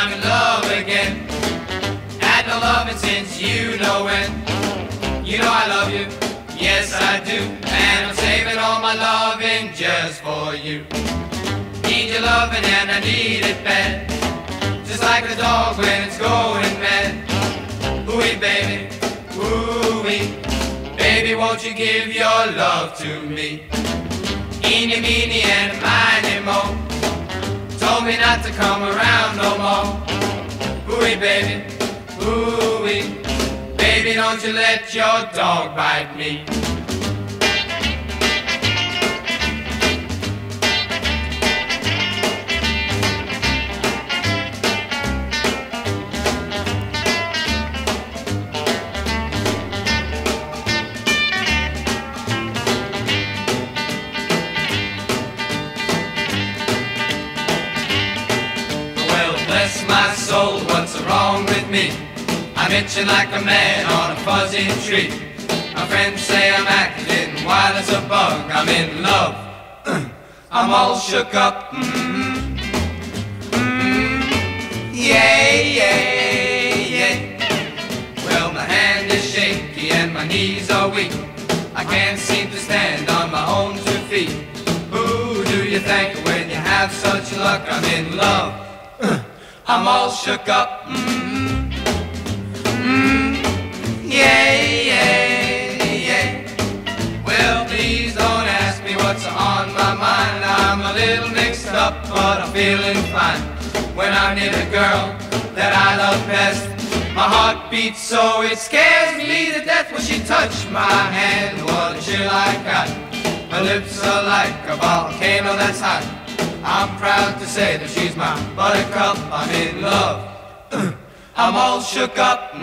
I'm in love again. Had no loving since you know when. You know I love you, yes I do. And I'm saving all my loving just for you. Need your loving and I need it bad. Just like a dog when it's going mad. Ooh-wee, baby, ooh-wee. Baby, won't you give your love to me? Eeny, meeny, and miny, mo. Told me not to come around no more. Ooh-wee, baby, ooh-wee. Baby, don't you let your dog bite me. Bless my soul, what's wrong with me? I'm itching like a man on a fuzzy tree. My friends say I'm acting wild as a bug. I'm in love, I'm all shook up. Yeah, yeah, yeah. Well, my hand is shaky and my knees are weak. I can't seem to stand on my own 2 feet. Who do you thank when you have such luck? I'm in love, I'm all shook up. Yeah, yeah, yeah. Well, please don't ask me what's on my mind. I'm a little mixed up, but I'm feeling fine. When I'm near the girl that I love best, my heart beats so it scares me to death. When she touched my hand, what a chill I got. My lips are like a volcano that's hot. I'm proud to say that she's my buttercup. I'm in love, I'm all shook up.